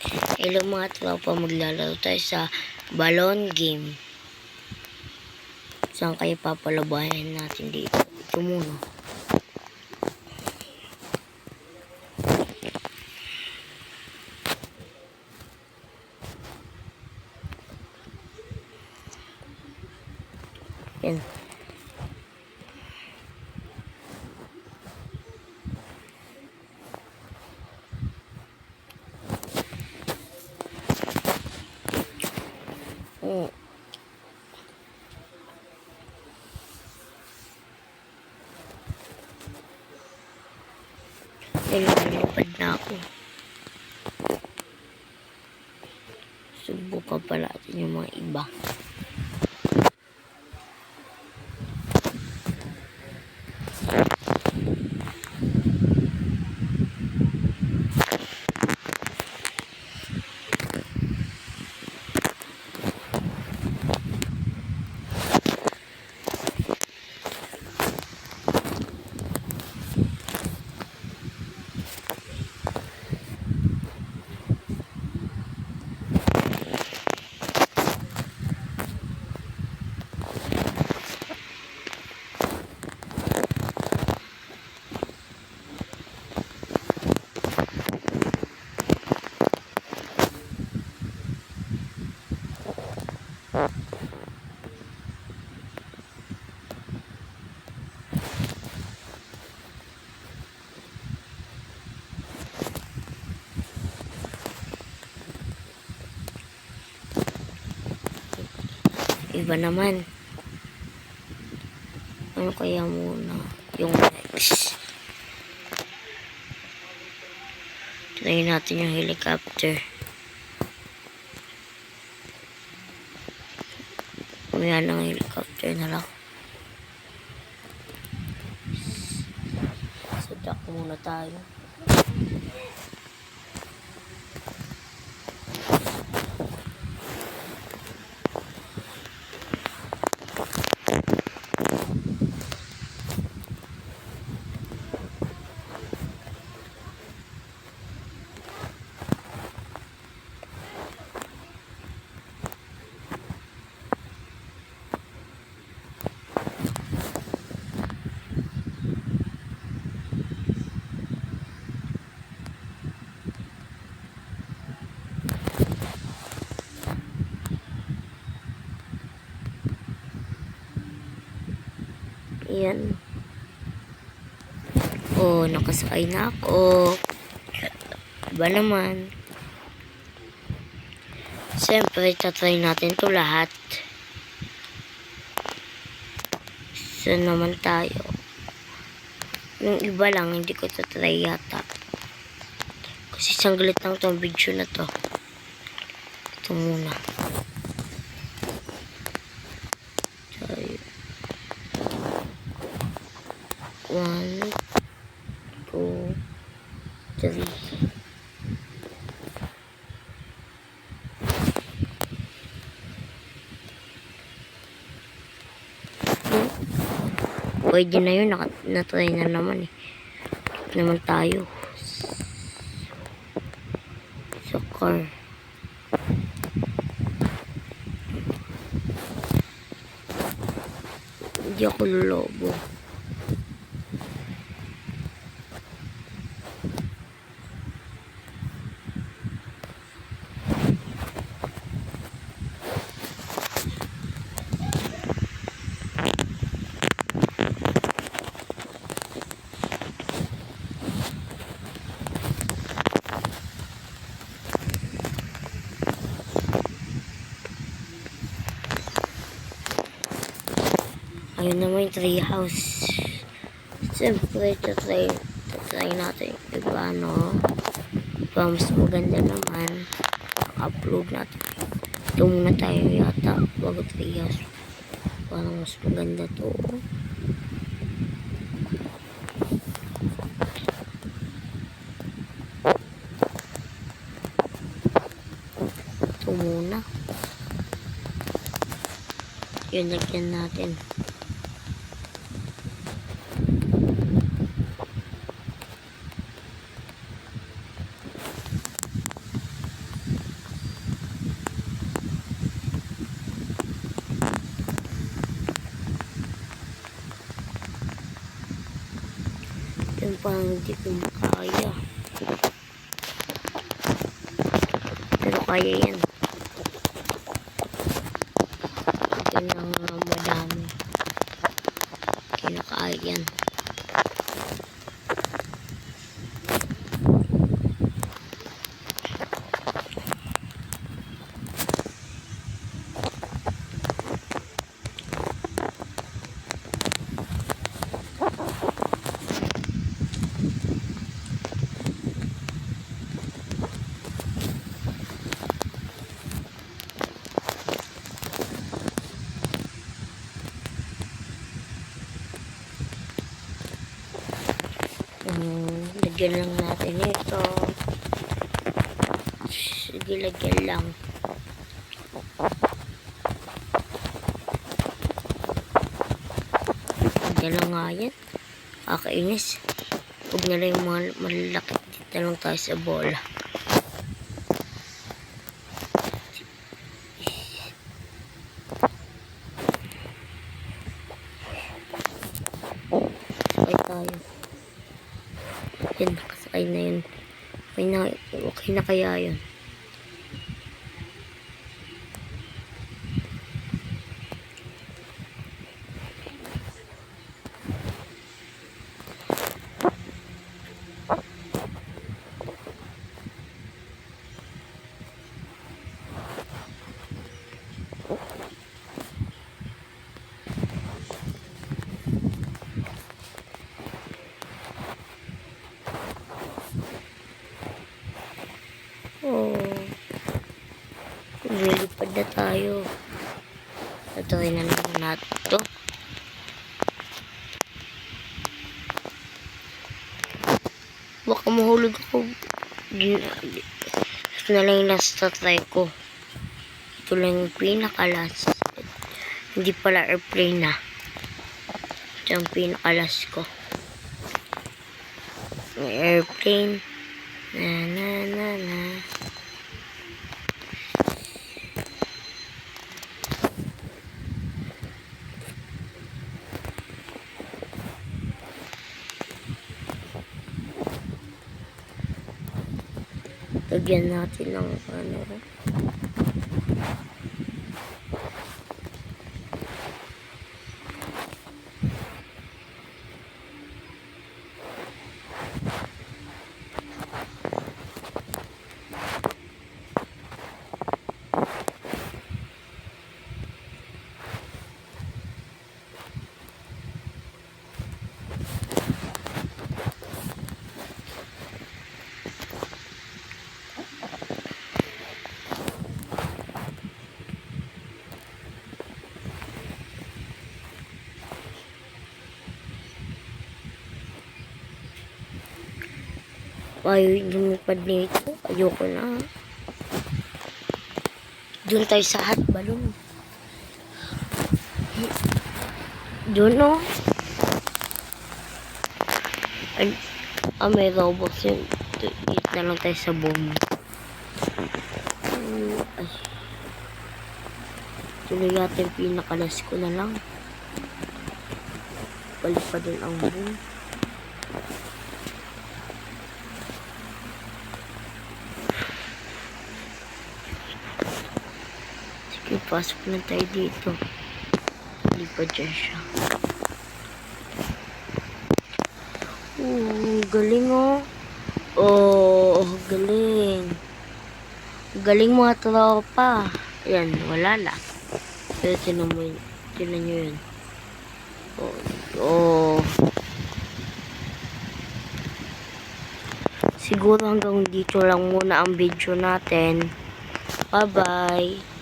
Hello mga tropa, maglalaro tayo sa balon game. Saan kayo papalabayan natin dito? Ito muna. Yan. Lumipad na ako. Subukan pa natin yung mga iba. Iba naman. Ano kaya muna? Yung next. Try natin yung helicopter. Kumayan ng helicopter na lang. Sadak muna tayo. Ayan. Oh, nakasakay na ako. Iba naman. Siyempre, tatry natin to lahat. Saan naman tayo? Yung iba lang, hindi ko tatry yata. Kasi sanggalit lang tong video na to. Ito muna. Tayo. 1, 2, 3. Pwede na yun, na-try na naman eh. Naman tayo. Sa car. Hindi ako lolobo. Ayun naman yung tree house. Siyempre, tatry natin. Diba, no? Diba, mas maganda naman. Upload natin. Ito muna tayo yata. Bago tree house. Parang mas maganda to. Ito muna. Yun, lagyan natin. parang hindi ko makaya. Pero kaya yan. Yan lang madami. Kinakaya yan. Lagyan lang natin ito. Sige, lagyan lang. Lagyan lang nga yan. Kakainis. Huwag na lang yung mga malalaki. Dito lang tayo sa bola. Sakay tayo. Yan, nakasakay na yun. Okay na kaya yun. Oh, lilipad na tayo. Try na naman natin ito. Baka mahulog ako. Ito na lang yung last na try ko. Ito lang yung pinaka-last. Hindi pala airplane na. Ito yung pinaka-last ko. May airplane. Na na na na. Lagyan natin ng ano. Ayaw yung lumipad nito. Ayoko na. Doon tayo sa hot balloon. Doon o. May robot yun. Dito na lang tayo sa boom. Ay. Tuloy yata yung pinakalas ko na lang. Balik pa din ang boom. Pasok na tayo dito. Hindi pa dyan siya. Galing oh. Oh, galing. Galing mga tropa. Ayan, wala lang. Pero tinan nyo yun. Oh. Siguro hanggang dito lang muna ang video natin. Bye-bye.